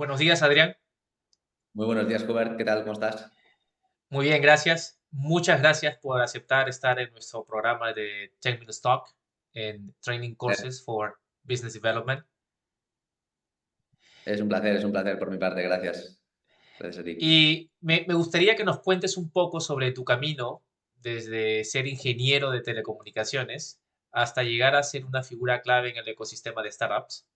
Buenos días, Adrián. Muy buenos días, Hubert. ¿Qué tal? ¿Cómo estás? Muy bien, gracias. Muchas gracias por aceptar estar en nuestro programa de 10 Minutes Talk en Training Eh, Courses for Business Development. es un placer por mi parte. Gracias. Gracias a ti. Y me gustaría que nos cuentes un poco sobre tu camino desde ser ingeniero de telecomunicaciones hasta llegar a ser una figura clave en el ecosistema de startups.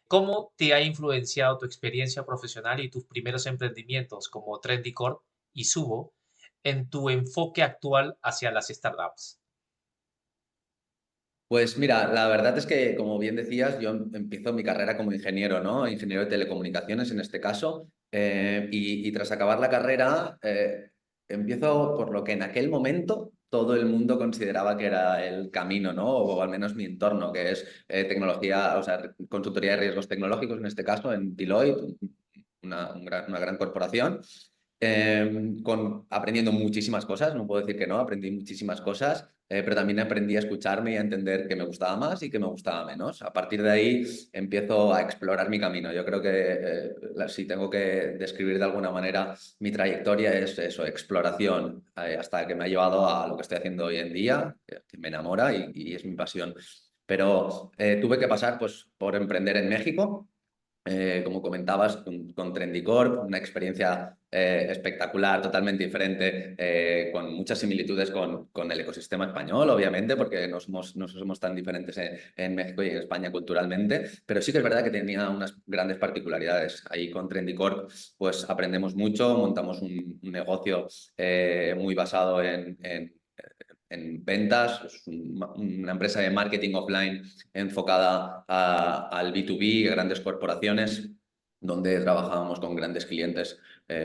¿Cómo te ha influenciado tu experiencia profesional y tus primeros emprendimientos como Trendy Corp y Subo en tu enfoque actual hacia las startups? Pues mira, la verdad es que, como bien decías, yo empiezo mi carrera como ingeniero, ¿no? Ingeniero de telecomunicaciones en este caso. Y tras acabar la carrera, empiezo por lo que en aquel momento todo el mundo consideraba que era el camino, ¿no? O al menos mi entorno, que es tecnología, o sea, consultoría de riesgos tecnológicos, en este caso, en Deloitte, una gran corporación. Aprendiendo muchísimas cosas, no puedo decir que no, aprendí muchísimas cosas, pero también aprendí a escucharme y a entender qué me gustaba más y qué me gustaba menos. A partir de ahí empiezo a explorar mi camino. Yo creo que si tengo que describir de alguna manera mi trayectoria es eso, exploración, hasta que me ha llevado a lo que estoy haciendo hoy en día, que me enamora y es mi pasión. Pero tuve que pasar pues, por emprender en México, como comentabas, con Trendicorp, una experiencia espectacular, totalmente diferente, con muchas similitudes con el ecosistema español, obviamente, porque no somos tan diferentes en México y en España culturalmente, pero sí que es verdad que tenía unas grandes particularidades. Ahí con Trendicorp, pues aprendemos mucho, montamos un negocio muy basado en ventas, es una empresa de marketing offline enfocada al B2B, a grandes corporaciones, donde trabajábamos con grandes clientes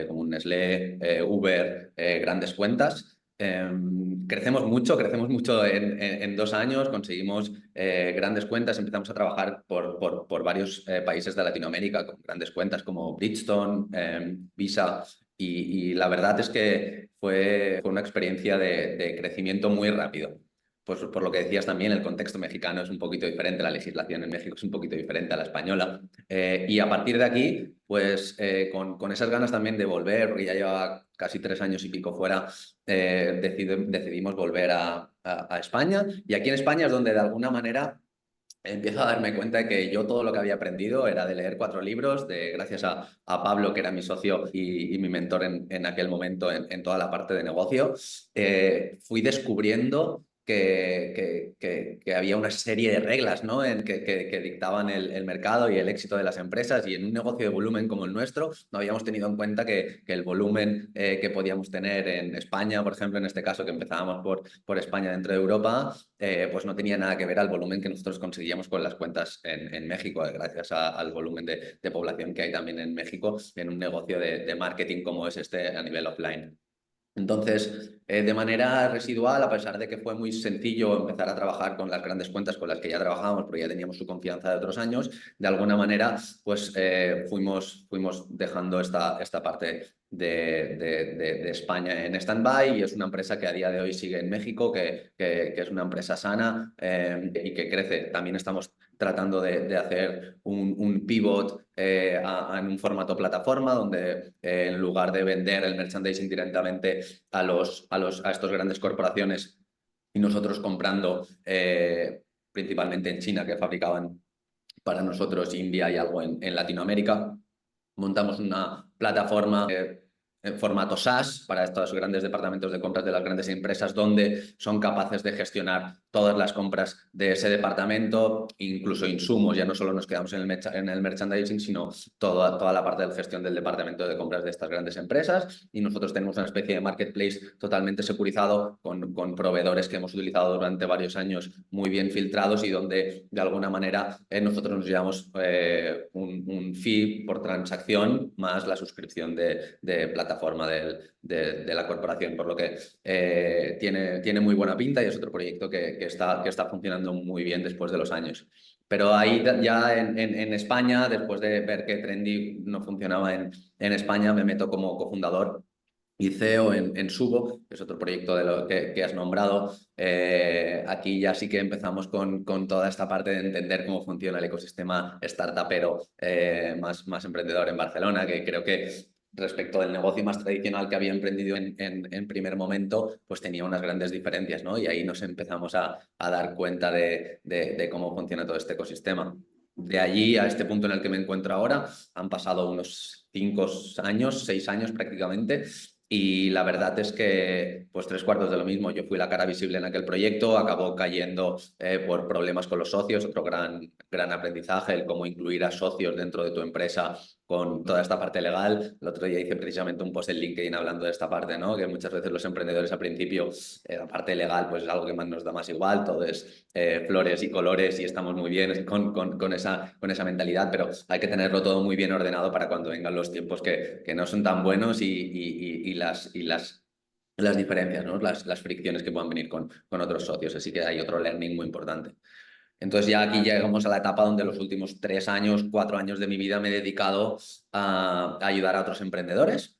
como un Nestlé, Uber, grandes cuentas. Crecemos mucho en 2 años, conseguimos grandes cuentas, empezamos a trabajar por varios países de Latinoamérica con grandes cuentas como Bridgestone, Visa, y la verdad es que fue una experiencia de crecimiento muy rápido. Pues por lo que decías también, el contexto mexicano es un poquito diferente, la legislación en México es un poquito diferente a la española. Y a partir de aquí, pues con esas ganas también de volver, porque ya llevaba casi 3 años y pico fuera, decidimos volver a España. Y aquí en España es donde de alguna manera empiezo a darme cuenta de que yo todo lo que había aprendido era de leer 4 libros, gracias a Pablo, que era mi socio y mi mentor en aquel momento en toda la parte de negocio. Fui descubriendo que había una serie de reglas, ¿no? Que dictaban el mercado y el éxito de las empresas, y en un negocio de volumen como el nuestro no habíamos tenido en cuenta que el volumen que podíamos tener en España, por ejemplo, en este caso que empezábamos por España dentro de Europa, pues no tenía nada que ver al volumen que nosotros conseguíamos con las cuentas en México, gracias al volumen de población que hay también en México en un negocio de marketing como es este a nivel offline. Entonces, de manera residual, a pesar de que fue muy sencillo empezar a trabajar con las grandes cuentas con las que ya trabajábamos, porque ya teníamos su confianza de otros años, de alguna manera, pues fuimos dejando esta parte de España en stand-by, y es una empresa que a día de hoy sigue en México, que es una empresa sana y que crece. También estamos tratando de hacer un pivot en un formato plataforma, donde en lugar de vender el merchandising directamente a estas grandes corporaciones y nosotros comprando principalmente en China, que fabricaban para nosotros, India y algo en Latinoamérica, montamos una plataforma en formato SaaS para estos grandes departamentos de compras de las grandes empresas, donde son capaces de gestionar todas las compras de ese departamento, incluso insumos. Ya no solo nos quedamos en el merchandising, sino toda la parte de gestión del departamento de compras de estas grandes empresas. Y nosotros tenemos una especie de marketplace totalmente securizado con proveedores que hemos utilizado durante varios años, muy bien filtrados, y donde de alguna manera nosotros nos llevamos un fee por transacción más la suscripción de plataforma de la corporación, por lo que tiene muy buena pinta, y es otro proyecto que está funcionando muy bien después de los años. Pero ahí ya en España, después de ver que Trendy no funcionaba en España, me meto como cofundador y CEO en Subo, que es otro proyecto de lo que has nombrado. Aquí ya sí que empezamos con toda esta parte de entender cómo funciona el ecosistema startupero más emprendedor en Barcelona, que creo que respecto del negocio más tradicional que había emprendido en primer momento, pues tenía unas grandes diferencias, ¿no? Y ahí nos empezamos a dar cuenta de cómo funciona todo este ecosistema. De allí a este punto en el que me encuentro ahora, han pasado unos 5 años, 6 años prácticamente, y la verdad es que, pues 3/4 de lo mismo. Yo fui la cara visible en aquel proyecto, acabó cayendo por problemas con los socios, otro gran aprendizaje, el cómo incluir a socios dentro de tu empresa con toda esta parte legal. El otro día hice precisamente un post en LinkedIn hablando de esta parte, ¿no? Que muchas veces los emprendedores al principio, la parte legal, pues es algo que más nos da más igual, todo es flores y colores y estamos muy bien con esa mentalidad, pero hay que tenerlo todo muy bien ordenado para cuando vengan los tiempos que no son tan buenos y las diferencias, ¿no? Las fricciones que puedan venir con otros socios. Así que hay otro learning muy importante. Entonces ya aquí llegamos a la etapa donde los últimos 3 años, 4 años de mi vida me he dedicado a ayudar a otros emprendedores,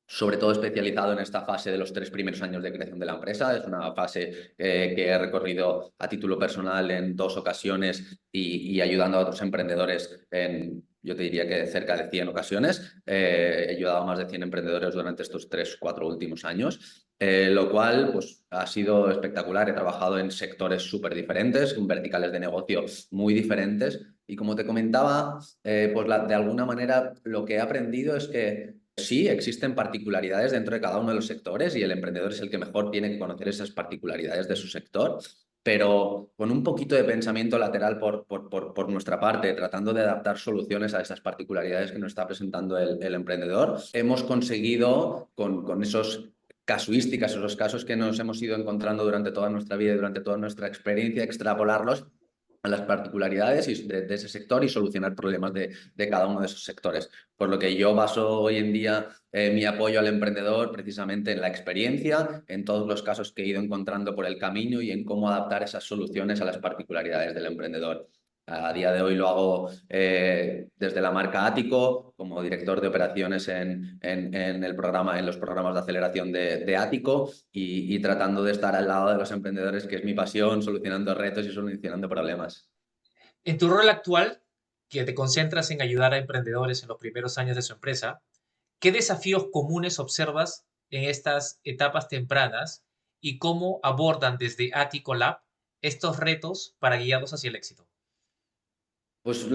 sobre todo especializado en esta fase de los 3 primeros años de creación de la empresa. Es una fase que he recorrido a título personal en 2 ocasiones y ayudando a otros emprendedores en, yo te diría que cerca de 100 ocasiones. He ayudado a más de 100 emprendedores durante estos 3 o 4 últimos años. Lo cual pues, ha sido espectacular. He trabajado en sectores súper diferentes, en verticales de negocio muy diferentes. Y como te comentaba, pues de alguna manera lo que he aprendido es que sí, existen particularidades dentro de cada uno de los sectores y el emprendedor es el que mejor tiene que conocer esas particularidades de su sector, pero con un poquito de pensamiento lateral por nuestra parte, tratando de adaptar soluciones a esas particularidades que nos está presentando el emprendedor, hemos conseguido con esos casuísticas, esos casos que nos hemos ido encontrando durante toda nuestra vida y durante toda nuestra experiencia, extrapolarlos a las particularidades de ese sector y solucionar problemas de cada uno de esos sectores. Por lo que yo baso hoy en día mi apoyo al emprendedor precisamente en la experiencia, en todos los casos que he ido encontrando por el camino y en cómo adaptar esas soluciones a las particularidades del emprendedor. A día de hoy lo hago desde la marca Ático, como director de operaciones en el programa, en los programas de aceleración de Ático y tratando de estar al lado de los emprendedores, que es mi pasión, solucionando retos y solucionando problemas. En tu rol actual, que te concentras en ayudar a emprendedores en los primeros años de su empresa, ¿qué desafíos comunes observas en estas etapas tempranas y cómo abordan desde Attico Lab estos retos para guiarlos hacia el éxito? Pues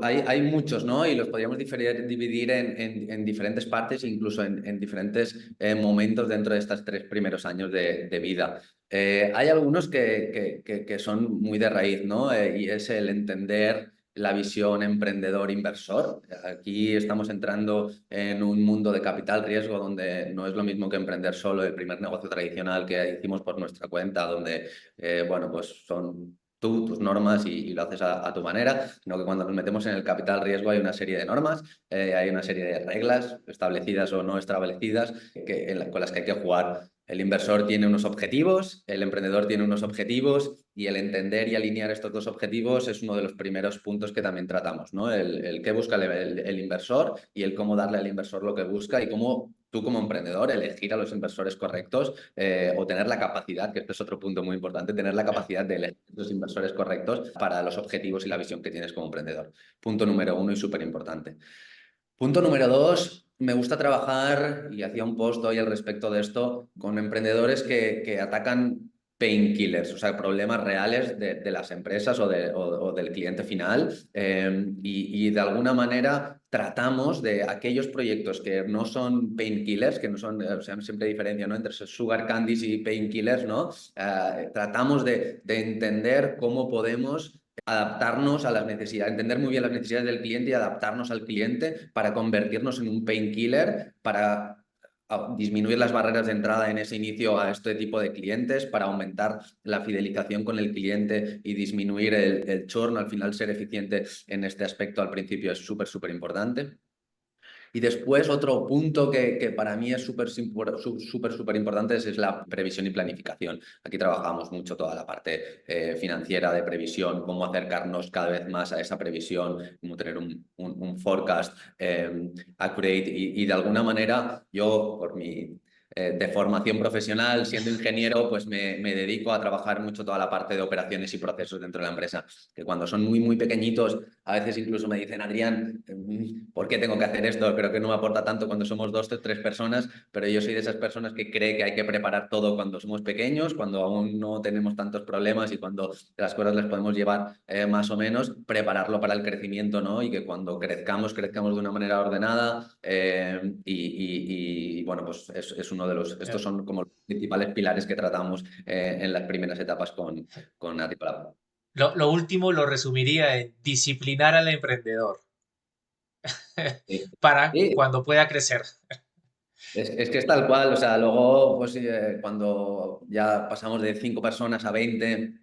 hay muchos, ¿no? Y los podríamos dividir en diferentes partes, incluso en diferentes momentos dentro de estos 3 primeros años de vida. Hay algunos que son muy de raíz, ¿no? Y es el entender la visión emprendedor-inversor. Aquí estamos entrando en un mundo de capital riesgo donde no es lo mismo que emprender solo el primer negocio tradicional que hicimos por nuestra cuenta, donde, bueno, pues son tú, tus normas y lo haces a tu manera, sino que cuando nos metemos en el capital riesgo hay una serie de normas, hay una serie de reglas establecidas o no establecidas con las que hay que jugar. El inversor tiene unos objetivos, el emprendedor tiene unos objetivos y el entender y alinear estos dos objetivos es uno de los primeros puntos que también tratamos, ¿no? El qué busca el inversor y el cómo darle al inversor lo que busca y cómo tú como emprendedor elegir a los inversores correctos o tener la capacidad, que este es otro punto muy importante, tener la Claro. capacidad de elegir los inversores correctos para los objetivos y la visión que tienes como emprendedor. Punto número uno y súper importante. Punto número dos, me gusta trabajar, y hacía un post hoy al respecto de esto, con emprendedores que atacan painkillers, o sea, problemas reales de las empresas o del cliente final. Y de alguna manera tratamos de aquellos proyectos que no son painkillers, que no son, o sea, siempre hay diferencia, ¿no? Entre sugar candies y painkillers, ¿no? Tratamos de entender cómo podemos adaptarnos a las necesidades, entender muy bien las necesidades del cliente y adaptarnos al cliente para convertirnos en un painkiller, para disminuir las barreras de entrada en ese inicio a este tipo de clientes, para aumentar la fidelización con el cliente y disminuir el churn. Al final, ser eficiente en este aspecto al principio es súper, súper importante. Y después otro punto que para mí es súper importante es la previsión y planificación. Aquí trabajamos mucho toda la parte financiera de previsión, cómo acercarnos cada vez más a esa previsión, cómo tener un forecast accurate y de alguna manera yo por mi de formación profesional, siendo ingeniero, pues me dedico a trabajar mucho toda la parte de operaciones y procesos dentro de la empresa, que cuando son muy pequeñitos, a veces incluso me dicen, Adrián, ¿por qué tengo que hacer esto? Creo que no me aporta tanto cuando somos dos o tres personas, pero yo soy de esas personas que cree que hay que preparar todo cuando somos pequeños, cuando aún no tenemos tantos problemas y cuando las cosas las podemos llevar más o menos, prepararlo para el crecimiento, ¿no? Y que cuando crezcamos de una manera ordenada y bueno, pues es uno de estos son como los principales pilares que tratamos en las primeras etapas con Articolab. Lo último lo resumiría en disciplinar al emprendedor Sí. para Sí, cuando pueda crecer. es que es tal cual, o sea, luego pues cuando ya pasamos de 5 personas a 20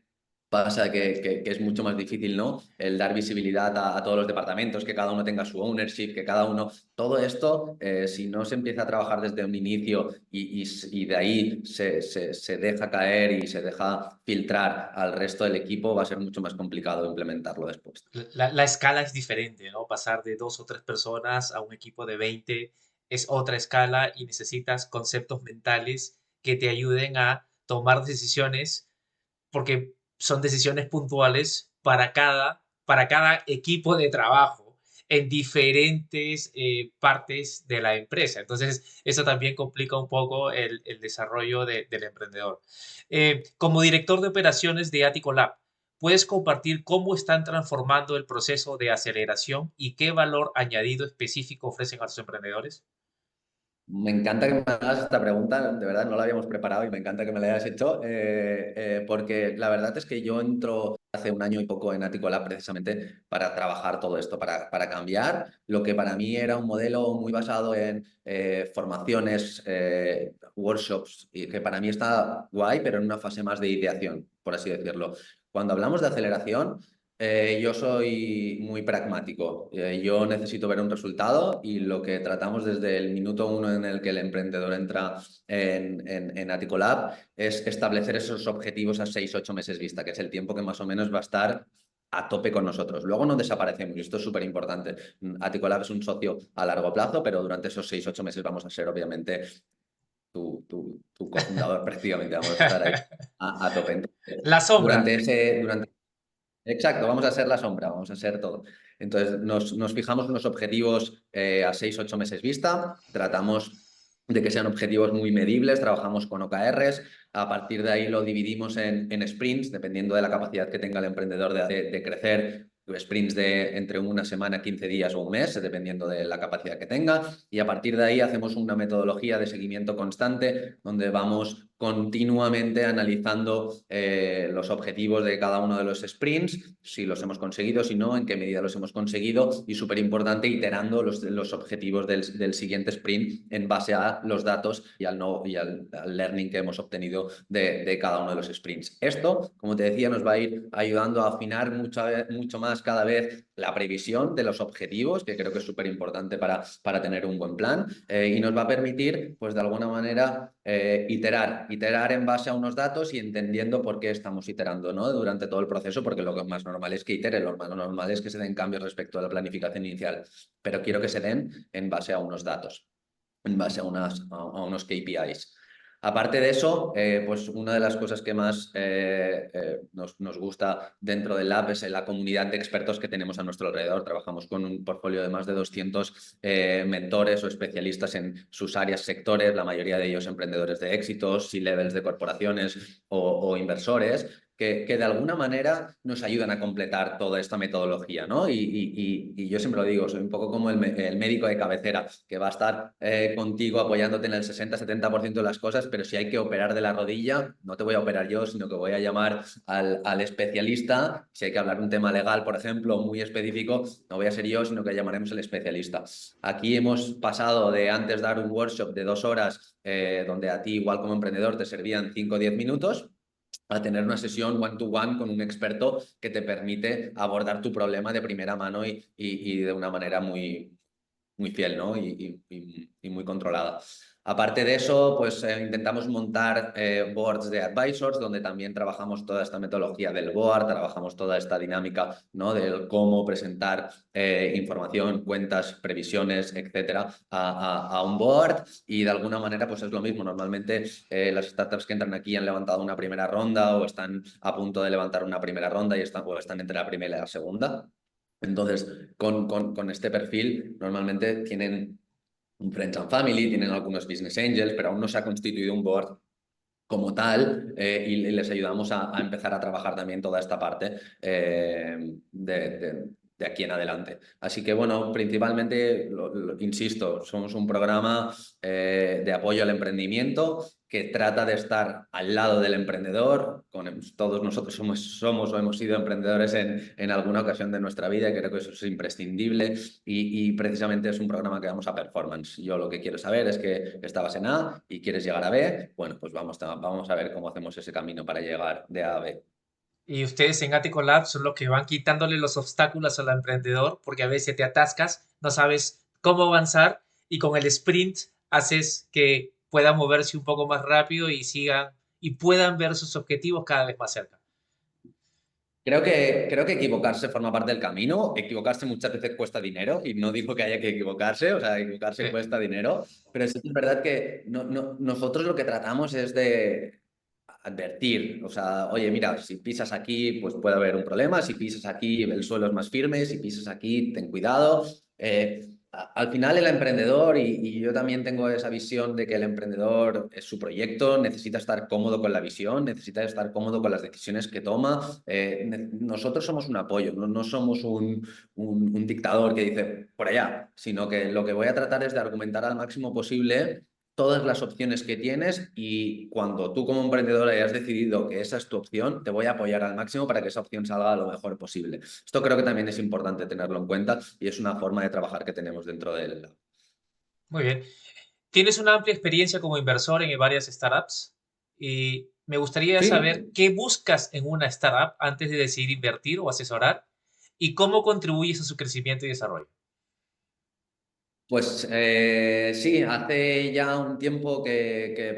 pasa que es mucho más difícil, ¿no? El dar visibilidad a todos los departamentos, que cada uno tenga su ownership, que cada uno... Todo esto, si no se empieza a trabajar desde un inicio y de ahí se deja caer y se deja filtrar al resto del equipo, va a ser mucho más complicado implementarlo después. La escala es diferente, ¿no? Pasar de 2 o 3 personas a un equipo de 20 es otra escala y necesitas conceptos mentales que te ayuden a tomar decisiones porque son decisiones puntuales para cada equipo de trabajo en diferentes partes de la empresa. Entonces, eso también complica un poco el desarrollo del emprendedor. Como director de operaciones de Attico Lab, ¿puedes compartir cómo están transformando el proceso de aceleración y qué valor añadido específico ofrecen a los emprendedores? Me encanta que me hagas esta pregunta, de verdad no la habíamos preparado y me encanta que me la hayas hecho, porque la verdad es que yo entro hace un año y poco en Aticolab precisamente para trabajar todo esto, para cambiar lo que para mí era un modelo muy basado en formaciones, workshops, y que para mí está guay, pero en una fase más de ideación, por así decirlo. Cuando hablamos de aceleración, yo soy muy pragmático. Yo necesito ver un resultado y lo que tratamos desde el minuto uno en el que el emprendedor entra en Aticolab es establecer esos objetivos a 6, 8 meses vista, que es el tiempo que más o menos va a estar a tope con nosotros. Luego no desaparecemos y esto es súper importante. Aticolab es un socio a largo plazo, pero durante esos 6, 8 meses vamos a ser obviamente tu cofundador prácticamente. Vamos a estar ahí a tope. Entonces, La sombra. durante exacto, vamos a ser la sombra, vamos a ser todo. Entonces, nos fijamos unos objetivos a 6, 8 meses vista, tratamos de que sean objetivos muy medibles, trabajamos con OKRs, a partir de ahí lo dividimos en sprints, dependiendo de la capacidad que tenga el emprendedor de crecer, sprints de entre una semana, 15 días o un mes, dependiendo de la capacidad que tenga, y a partir de ahí hacemos una metodología de seguimiento constante donde vamos continuamente analizando los objetivos de cada uno de los sprints, si los hemos conseguido, si no, en qué medida los hemos conseguido y súper importante, iterando los objetivos del siguiente sprint en base a los datos al learning que hemos obtenido de cada uno de los sprints. Esto, como te decía, nos va a ir ayudando a afinar mucho más cada vez la previsión de los objetivos, que creo que es súper importante para tener un buen plan y nos va a permitir, pues de alguna manera, iterar en base a unos datos y entendiendo por qué estamos iterando, ¿no? Durante todo el proceso, porque lo que más normal es que itere, lo más normal es que se den cambios respecto a la planificación inicial, pero quiero que se den en base a unos datos, en base a unos KPIs. Aparte de eso, pues una de las cosas que más nos gusta dentro del lab es la comunidad de expertos que tenemos a nuestro alrededor. Trabajamos con un portfolio de más de 200 mentores o especialistas en sus áreas, sectores, la mayoría de ellos emprendedores de éxitos, C-levels de corporaciones o inversores, que de alguna manera nos ayudan a completar toda esta metodología, ¿no? Y yo siempre lo digo, soy un poco como el médico de cabecera, que va a estar contigo apoyándote en el 60-70% de las cosas, pero si hay que operar de la rodilla, no te voy a operar yo, sino que voy a llamar al especialista. Si hay que hablar un tema legal, por ejemplo, muy específico, no voy a ser yo, sino que llamaremos al especialista. Aquí hemos pasado de antes dar un workshop de 2 horas, donde a ti, igual como emprendedor, te servían 5 o 10 minutos, a tener una sesión one-to-one con un experto que te permite abordar tu problema de primera mano y de una manera muy, muy fiel, ¿no? Y muy controlada. Aparte de eso, pues intentamos montar boards de advisors, donde también trabajamos toda esta metodología del board, trabajamos toda esta dinámica, ¿no? Del cómo presentar información, cuentas, previsiones, etcétera, a un board. Y de alguna manera, pues es lo mismo. Normalmente las startups que entran aquí han levantado una primera ronda o están a punto de levantar una primera ronda y o están entre la primera y la segunda. Entonces, con este perfil, normalmente tienen un Friends and Family, tienen algunos Business Angels, pero aún no se ha constituido un board como tal y les ayudamos a empezar a trabajar también toda esta parte de aquí en adelante. Así que bueno, principalmente, insisto, somos un programa de apoyo al emprendimiento que trata de estar al lado del emprendedor. Todos nosotros somos o hemos sido emprendedores en alguna ocasión de nuestra vida y creo que eso es imprescindible y precisamente es un programa que vamos a performance. Yo lo que quiero saber es que estabas en A y quieres llegar a B. Bueno, pues vamos a ver cómo hacemos ese camino para llegar de A a B. Y ustedes en Attico Labs son los que van quitándole los obstáculos al emprendedor, porque a veces te atascas, no sabes cómo avanzar y con el sprint haces que pueda moverse un poco más rápido y sigan y puedan ver sus objetivos cada vez más cerca. Creo que equivocarse forma parte del camino. Equivocarse muchas veces cuesta dinero y no digo que haya que equivocarse, o sea, equivocarse Sí. cuesta dinero, pero sí que es verdad que nosotros lo que tratamos es de advertir, o sea, oye, mira, si pisas aquí, pues puede haber un problema, si pisas aquí, el suelo es más firme, si pisas aquí, ten cuidado. Al final el emprendedor, y yo también tengo esa visión de que el emprendedor es su proyecto, necesita estar cómodo con la visión, necesita estar cómodo con las decisiones que toma. Nosotros somos un apoyo, no somos un dictador que dice por allá, sino que lo que voy a tratar es de argumentar al máximo posible todas las opciones que tienes y cuando tú como emprendedor hayas decidido que esa es tu opción, te voy a apoyar al máximo para que esa opción salga lo mejor posible. Esto creo que también es importante tenerlo en cuenta y es una forma de trabajar que tenemos dentro del... Muy bien. Tienes una amplia experiencia como inversor en varias startups y me gustaría saber Sí, qué buscas en una startup antes de decidir invertir o asesorar y cómo contribuyes a su crecimiento y desarrollo. pues sí, hace ya un tiempo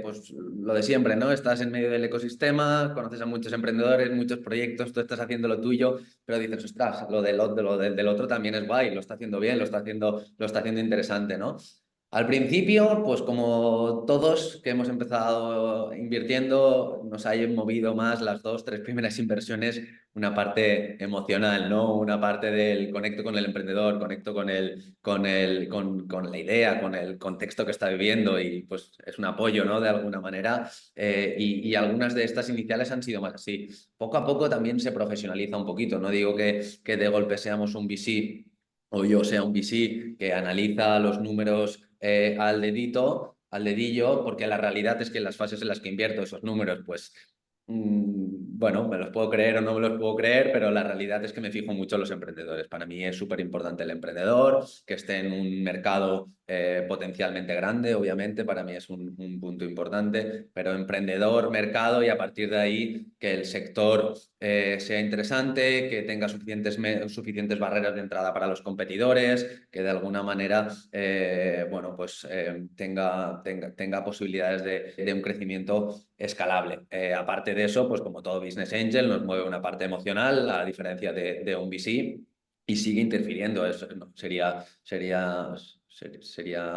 pues lo de siempre, ¿no? Estás en medio del ecosistema, conoces a muchos emprendedores, muchos proyectos, tú estás haciendo lo tuyo, pero dices, ostras, del otro también es guay, lo está haciendo bien, lo está haciendo interesante, ¿no? Al principio, pues como todos que hemos empezado invirtiendo, nos hayan movido más las dos, tres primeras inversiones, una parte emocional, ¿no? Una parte del conecto con el emprendedor, conecto con la idea, con el contexto que está viviendo y pues es un apoyo, ¿no? De alguna manera. Y algunas de estas iniciales han sido más así. Poco a poco también se profesionaliza un poquito. No digo que de golpe seamos un VC o yo sea un VC que analiza los números al dedito, al dedillo, porque la realidad es que en las fases en las que invierto esos números, pues bueno, me los puedo creer o no me los puedo creer, pero la realidad es que me fijo mucho en los emprendedores. Para mí es súper importante el emprendedor, que esté en un mercado potencialmente grande, obviamente, para mí es un punto importante, pero emprendedor, mercado y a partir de ahí que el sector sea interesante, que tenga suficientes barreras de entrada para los competidores, que de alguna manera bueno, pues, tenga posibilidades de un crecimiento escalable. Aparte de eso, pues como todo Business Angel, nos mueve una parte emocional, a diferencia de un VC, y sigue interfiriendo. Eso, no, sería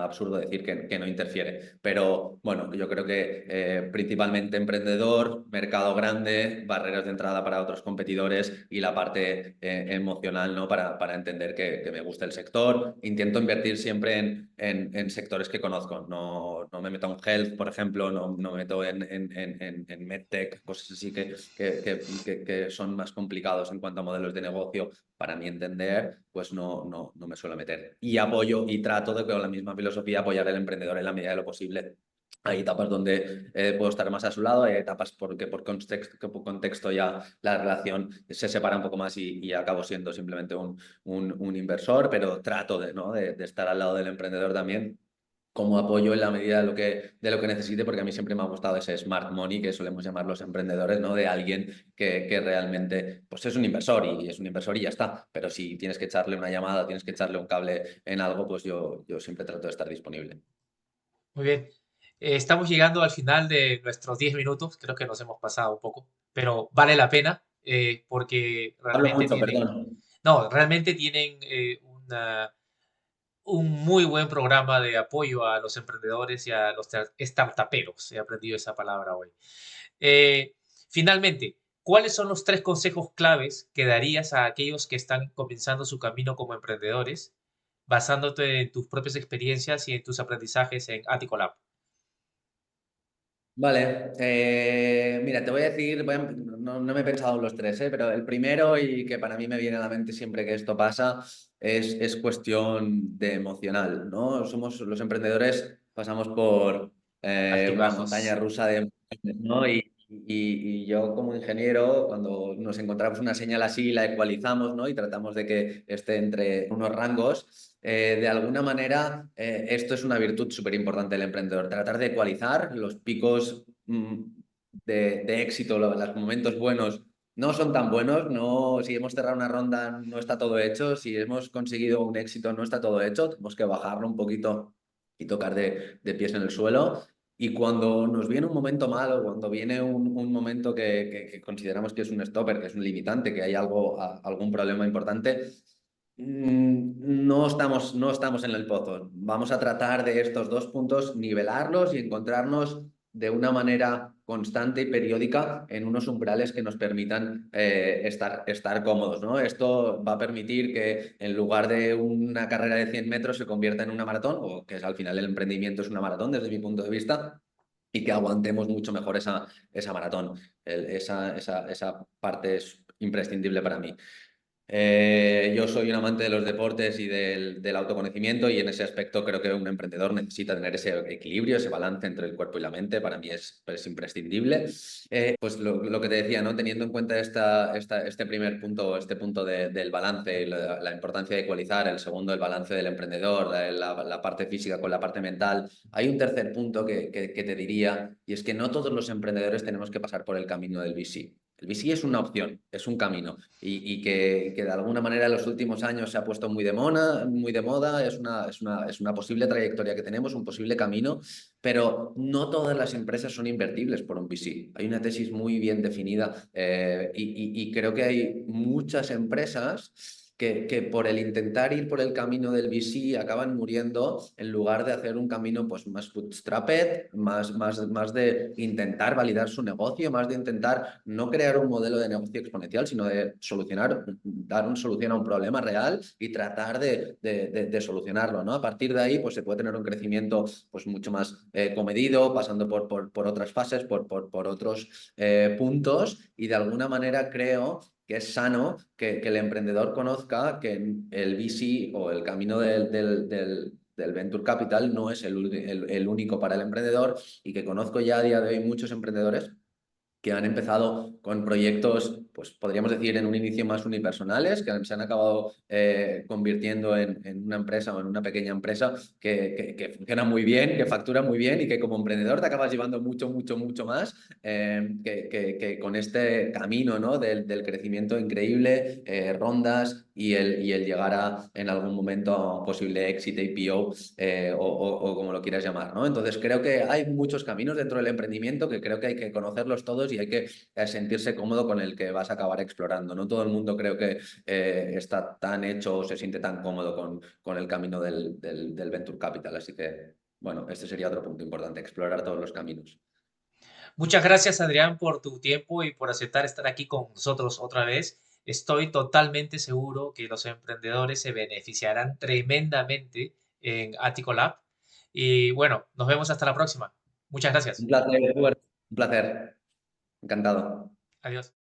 absurdo decir que no interfiere. Pero bueno, yo creo que principalmente emprendedor, mercado grande, barreras de entrada para otros competidores y la parte emocional, ¿no? Para entender que me gusta el sector. Intento invertir siempre en sectores que conozco. No me meto en health, por ejemplo, no me meto en medtech, cosas así que son más complicados en cuanto a modelos de negocio para mi entender, pues no me suelo meter. Y apoyo y trato de, con la misma filosofía, apoyar al emprendedor en la medida de lo posible. Hay etapas donde puedo estar más a su lado, hay etapas porque por contexto ya la relación se separa un poco más y acabo siendo simplemente un inversor, pero trato de, ¿no? de estar al lado del emprendedor también como apoyo en la medida de lo que necesite, porque a mí siempre me ha gustado ese smart money que solemos llamar los emprendedores, ¿no? De alguien que realmente pues es un inversor y es un inversor y ya está. Pero si tienes que echarle una llamada, tienes que echarle un cable en algo, pues yo siempre trato de estar disponible. Muy bien. Estamos llegando al final de nuestros 10 minutos. Creo que nos hemos pasado un poco, pero vale la pena porque Hablo realmente mucho, tienen, perdón. no, realmente tienen un muy buen programa de apoyo a los emprendedores y a los startuperos. He aprendido esa palabra hoy. Eh, Finalmente, ¿cuáles son los tres consejos claves que darías a aquellos que están comenzando su camino como emprendedores, basándote en tus propias experiencias y en tus aprendizajes en Aticolab? Vale, mira, te voy a decir, no me he pensado en los tres, pero el primero y que para mí me viene a la mente siempre que esto pasa es cuestión de emocional, ¿no? Somos los emprendedores, pasamos por una montaña Altibajos. rusa de emociones, ¿no? Y yo como ingeniero, cuando nos encontramos una señal así, la ecualizamos, ¿no? Y tratamos de que esté entre unos rangos. De alguna manera, esto es una virtud súper importante del emprendedor, tratar de ecualizar los picos de éxito, los momentos buenos no son tan buenos, no, si hemos cerrado una ronda no está todo hecho, si hemos conseguido un éxito no está todo hecho, tenemos que bajarlo un poquito y tocar de pies en el suelo. Y cuando nos viene un momento malo, cuando viene un momento que consideramos que es un stopper, que es un limitante, que hay algún problema importante, no estamos en el pozo. Vamos a tratar de estos dos puntos nivelarlos y encontrarnos de una manera constante y periódica en unos umbrales que nos permitan estar cómodos, ¿no? Esto va a permitir que en lugar de una carrera de 100 metros se convierta en una maratón, o que al final el emprendimiento es una maratón desde mi punto de vista, y que aguantemos mucho mejor esa maratón. Esa parte es imprescindible para mí. Yo soy un amante de los deportes y del autoconocimiento y en ese aspecto creo que un emprendedor necesita tener ese equilibrio, ese balance entre el cuerpo y la mente. Para mí es imprescindible. Pues lo que te decía, ¿no? Teniendo en cuenta este primer punto, este punto del balance, la importancia de ecualizar, el segundo, el balance del emprendedor, la parte física con la parte mental, hay un tercer punto que te diría y es que no todos los emprendedores tenemos que pasar por el camino del VC. El VC es una opción, es un camino y que de alguna manera en los últimos años se ha puesto muy de moda, es una posible trayectoria que tenemos, un posible camino, pero no todas las empresas son invertibles por un VC. Hay una tesis muy bien definida y creo que hay muchas empresas que por el intentar ir por el camino del VC acaban muriendo en lugar de hacer un camino pues, más bootstrapped, más de intentar validar su negocio, más de intentar no crear un modelo de negocio exponencial, sino de dar una solución a un problema real y tratar de solucionarlo, ¿no? A partir de ahí pues, se puede tener un crecimiento pues, mucho más comedido, pasando por otras fases, por otros puntos y de alguna manera creo que es sano que el emprendedor conozca que el VC o el camino del Venture Capital no es el único para el emprendedor y que conozco ya a día de hoy muchos emprendedores que han empezado con proyectos, pues podríamos decir en un inicio más unipersonales, que se han acabado convirtiendo en una empresa o en una pequeña empresa que funciona muy bien, que factura muy bien y que como emprendedor te acabas llevando mucho más que con este camino, ¿no? del crecimiento increíble, rondas y el llegar en algún momento a un posible éxito IPO o como lo quieras llamar, ¿no? Entonces creo que hay muchos caminos dentro del emprendimiento que creo que hay que conocerlos todos y hay que sentirse cómodo con el que vas a acabar explorando. No todo el mundo creo que está tan hecho o se siente tan cómodo con el camino del Venture Capital. Así que, bueno, este sería otro punto importante, explorar todos los caminos. Muchas gracias, Adrián, por tu tiempo y por aceptar estar aquí con nosotros otra vez. Estoy totalmente seguro que los emprendedores se beneficiarán tremendamente en Aticolab. Y bueno, nos vemos hasta la próxima. Muchas Un gracias. placer, Stuart. Un placer. Encantado. Adiós.